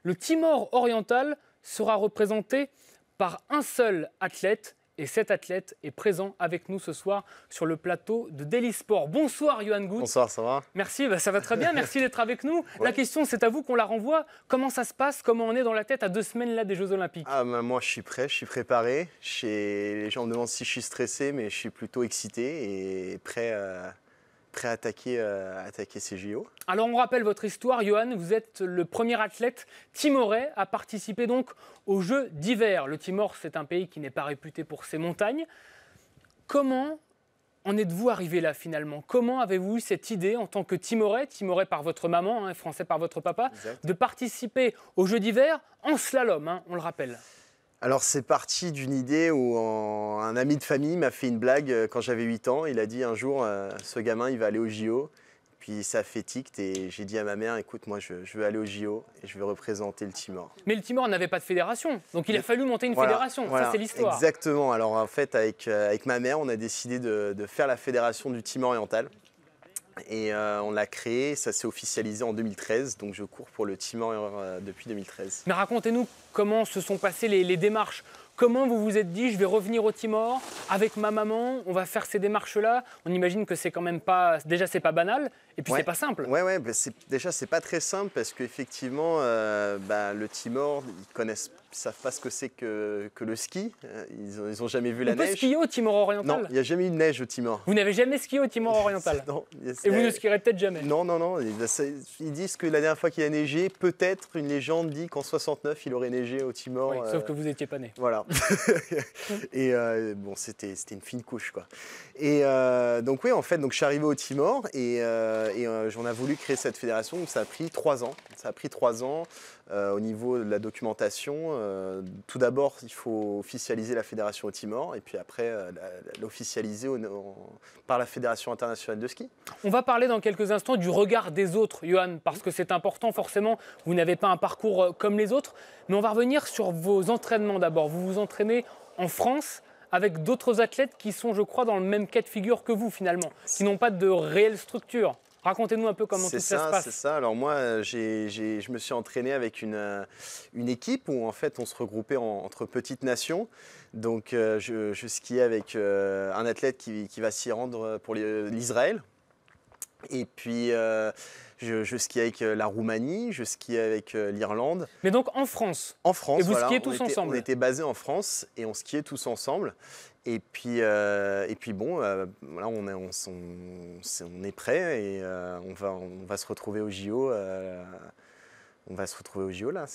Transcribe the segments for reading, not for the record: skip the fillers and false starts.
Le Timor oriental sera représenté par un seul athlète et cet athlète est présent avec nous ce soir sur le plateau de Daily Sport. Bonsoir Yohan Gout. Bonsoir, ça va? Merci, ça va très bien, merci d'être avec nous. Ouais. La question c'est à vous qu'on la renvoie. Comment ça se passe? Comment on est dans la tête à 2 semaines là des Jeux Olympiques? Moi je suis prêt, je suis préparé. Les gens me demandent si je suis stressé, mais je suis plutôt excité et prêt à attaquer ces JO. Alors on rappelle votre histoire, Yohan, vous êtes le premier athlète timorais à participer donc aux Jeux d'hiver. Le Timor, c'est un pays qui n'est pas réputé pour ses montagnes. Comment en êtes-vous arrivé là finalement? Comment avez-vous eu cette idée en tant que Timorais par votre maman, français par votre papa, Exact. de participer aux Jeux d'hiver en slalom, on le rappelle? Alors c'est parti d'une idée où un ami de famille m'a fait une blague quand j'avais 8 ans. Il a dit un jour, ce gamin il va aller au JO. Puis ça a fait tic et j'ai dit à ma mère, écoute, moi je veux aller au JO et je veux représenter le Timor. Mais le Timor n'avait pas de fédération, donc il a fallu monter une Voilà, fédération, voilà, ça c'est l'histoire. Exactement, alors en fait avec ma mère, on a décidé de faire la fédération du Timor oriental. Et on l'a créé, ça s'est officialisé en 2013, donc je cours pour le Timor depuis 2013. Mais racontez-nous comment se sont passées les démarches. Comment vous vous êtes dit, je vais revenir au Timor avec ma maman, on va faire ces démarches-là? On imagine que c'est quand même pas, déjà c'est pas banal, et puis Ouais. c'est pas simple. Ouais, bah déjà c'est pas très simple parce qu'effectivement, le Timor, savent pas ce que c'est que le ski, ils ont jamais vu la On peut neige. skier au Timor oriental? Non, il n'y a jamais eu de neige au Timor. Vous n'avez jamais skié au Timor oriental? Non, Et vous ne skierez peut-être jamais? Non. Ils disent que la dernière fois qu'il a neigé, peut-être une légende dit qu'en 69 il aurait neigé au Timor. Oui, sauf que vous n'étiez pas né. Voilà. Et bon, c'était une fine couche, quoi. Et donc oui, en fait, donc je suis arrivé au Timor et j'en ai voulu créer cette fédération. Donc ça a pris 3 ans. Ça a pris 3 ans au niveau de la documentation. Tout d'abord, il faut officialiser la fédération au Timor et puis après l'officialiser par la Fédération internationale de ski. On va parler dans quelques instants du regard des autres, Yohan, parce que c'est important, forcément, vous n'avez pas un parcours comme les autres. Mais on va revenir sur vos entraînements d'abord. Vous vous entraînez en France avec d'autres athlètes qui sont, je crois, dans le même cas de figure que vous, finalement, qui n'ont pas de réelle structure. Racontez-nous un peu comment tout ça se passe. C'est ça. Alors moi, je me suis entraîné avec une équipe où en fait on se regroupait entre petites nations. Donc je skiais avec un athlète qui va s'y rendre pour l'Israël. Et puis je skiais avec la Roumanie, je skiais avec l'Irlande. Mais donc en France? En France, et vous voilà, skiez tous ensemble? On était basés en France et on skiait tous ensemble. Et puis bon, là on est prêt et on va se retrouver au JO. On va se retrouver au JO là.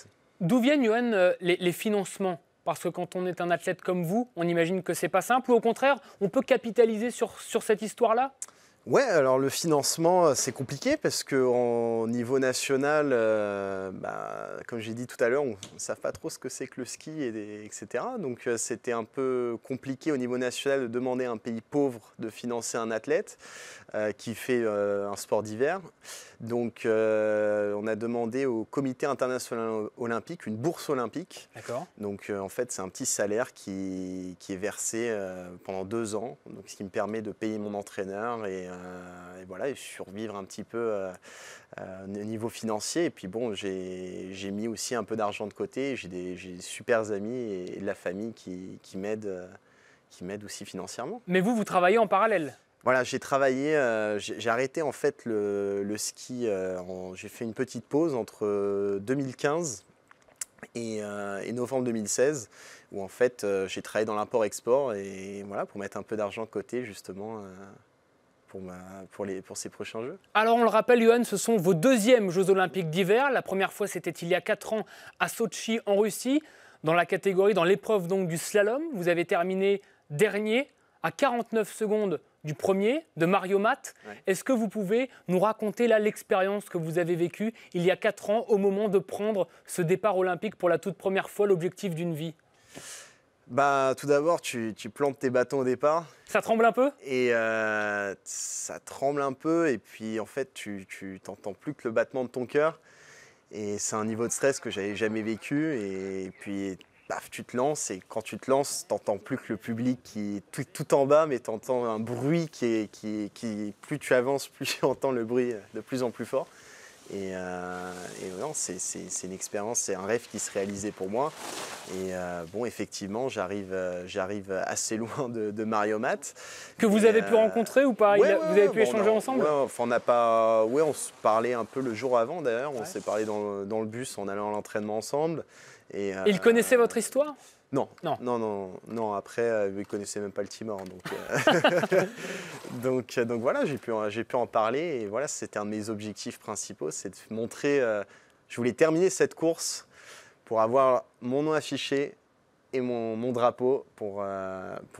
D'où viennent, Yohan, les financements? Parce que quand on est un athlète comme vous, on imagine que c'est pas simple, ou au contraire, on peut capitaliser sur cette histoire-là? Ouais, alors le financement, c'est compliqué parce qu'au niveau national, comme j'ai dit tout à l'heure, on ne sait pas trop ce que c'est que le ski, etc. Donc c'était un peu compliqué au niveau national de demander à un pays pauvre de financer un athlète qui fait un sport d'hiver. Donc on a demandé au Comité international olympique une bourse olympique. D'accord. Donc en fait, c'est un petit salaire qui est versé pendant 2 ans, donc, ce qui me permet de payer mon entraîneur et voilà, et survivre un petit peu au niveau financier. Et puis bon, j'ai mis aussi un peu d'argent de côté. J'ai des super amis et de la famille qui m'aident aussi financièrement. Mais vous travaillez en parallèle? Voilà, j'ai travaillé, j'ai arrêté en fait le ski, j'ai fait une petite pause entre 2015 et novembre 2016 où en fait j'ai travaillé dans l'import-export et voilà, pour mettre un peu d'argent de côté justement pour ces prochains Jeux. Alors on le rappelle, Yohan, ce sont vos 2e Jeux Olympiques d'hiver. La première fois c'était il y a 4 ans à Sotchi en Russie, dans l'épreuve donc du slalom. Vous avez terminé dernier à 49 secondes du premier, de Mario Mat. Ouais. Est-ce que vous pouvez nous raconter là l'expérience que vous avez vécue il y a 4 ans au moment de prendre ce départ olympique pour la toute première fois, l'objectif d'une vie? Tout d'abord, tu plantes tes bâtons au départ. Ça tremble un peu? Et ça tremble un peu et puis en fait tu n'entends plus que le battement de ton cœur. Et c'est un niveau de stress que j'avais jamais vécu. Et puis paf, tu te lances et quand tu te lances, tu n'entends plus que le public qui est tout en bas, mais tu entends un bruit qui plus tu avances, plus tu entends le bruit de plus en plus fort. Non, c'est une expérience, c'est un rêve qui se réalisait pour moi. Et bon, effectivement, j'arrive assez loin de Mario Matt. Que vous avez pu rencontrer ou pas? Ouais, Vous avez pu échanger ensemble? Ouais, enfin, on se parlait un peu le jour avant d'ailleurs. On s'est parlé dans le bus en allant à l'entraînement ensemble. Et il connaissait votre histoire? Non. Après, il ne connaissait même pas le Timor. Donc voilà, j'ai pu en parler. Et voilà, c'était un de mes objectifs principaux, c'est de montrer. Je voulais terminer cette course pour avoir mon nom affiché et mon drapeau pour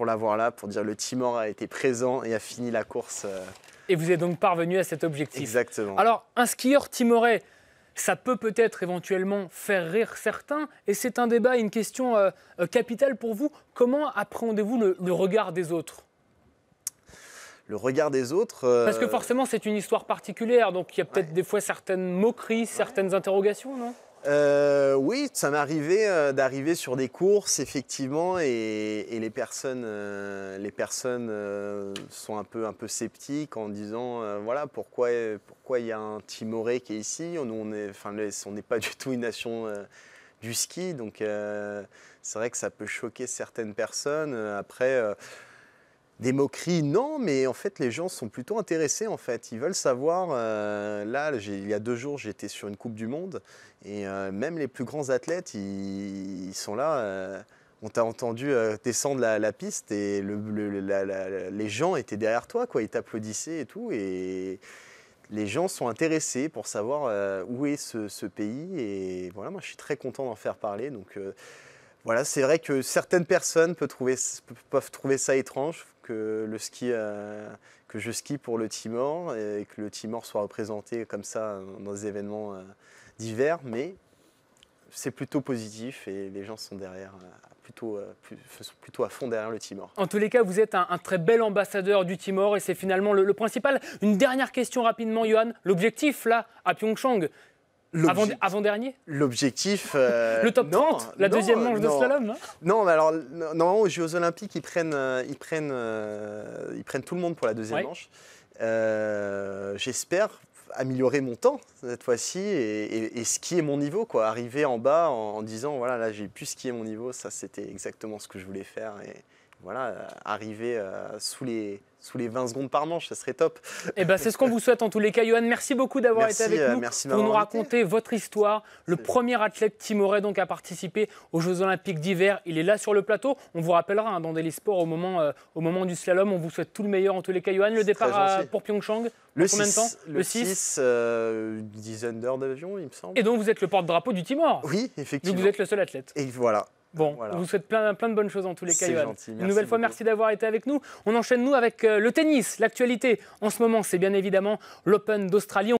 l'avoir là, pour dire le Timor a été présent et a fini la course. Et vous êtes donc parvenu à cet objectif. Exactement. Alors, un skieur timorais, ça peut-être éventuellement faire rire certains, et c'est un débat, une question capitale pour vous. Comment appréhendez-vous le regard des autres? Le regard des autres... Parce que forcément, c'est une histoire particulière, donc il y a peut-être des fois certaines moqueries, certaines interrogations, non? Oui, ça m'est arrivé d'arriver sur des courses, effectivement, et les personnes sont un peu sceptiques en disant voilà, pourquoi il y a un Timoré qui est ici? On n'est pas du tout une nation du ski, donc c'est vrai que ça peut choquer certaines personnes. Après, des moqueries, non, mais en fait, les gens sont plutôt intéressés, en fait. Ils veulent savoir. Là, il y a 2 jours, j'étais sur une Coupe du Monde, et même les plus grands athlètes, ils sont là. On t'a entendu descendre la piste, et les gens étaient derrière toi, quoi. Ils t'applaudissaient et tout, et les gens sont intéressés pour savoir où est ce pays. Et voilà, moi, je suis très content d'en faire parler, donc... Voilà, c'est vrai que certaines personnes peuvent trouver ça étrange que je skie pour le Timor et que le Timor soit représenté comme ça dans des événements divers, mais c'est plutôt positif et les gens sont plutôt à fond derrière le Timor. En tous les cas, vous êtes un très bel ambassadeur du Timor et c'est finalement le principal. Une dernière question rapidement, Johan. L'objectif là, à Pyeongchang, avant-dernier? L'objectif... le top 30, la deuxième manche de slalom, non? Non, mais alors, normalement, aux Jeux Olympiques, ils prennent tout le monde pour la deuxième manche. J'espère améliorer mon temps cette fois-ci et skier mon niveau, quoi. Arriver en bas en disant, voilà, là, j'ai pu skier mon niveau. Ça, c'était exactement ce que je voulais faire. Et voilà, arriver sous les 20 secondes par manche, ça serait top. Eh ben, c'est ce qu'on vous souhaite en tous les cas. Johan, merci beaucoup d'avoir été avec nous pour nous raconter votre histoire. Le premier athlète timorais donc à participer aux Jeux Olympiques d'hiver. Il est là sur le plateau. On vous rappellera dans Daily Sport au moment du slalom. On vous souhaite tout le meilleur en tous les cas. Johan, le départ pour Pyeongchang, combien de temps? Le 6, une dizaine d'heures d'avion, il me semble. Et donc vous êtes le porte-drapeau du Timor? Oui, effectivement. Donc vous êtes le seul athlète. Et voilà. Bon, on vous souhaite plein de bonnes choses en tous les cas, Johan. Une nouvelle fois, merci d'avoir été avec nous. On enchaîne, nous, avec le tennis. L'actualité, en ce moment, c'est bien évidemment l'Open d'Australie.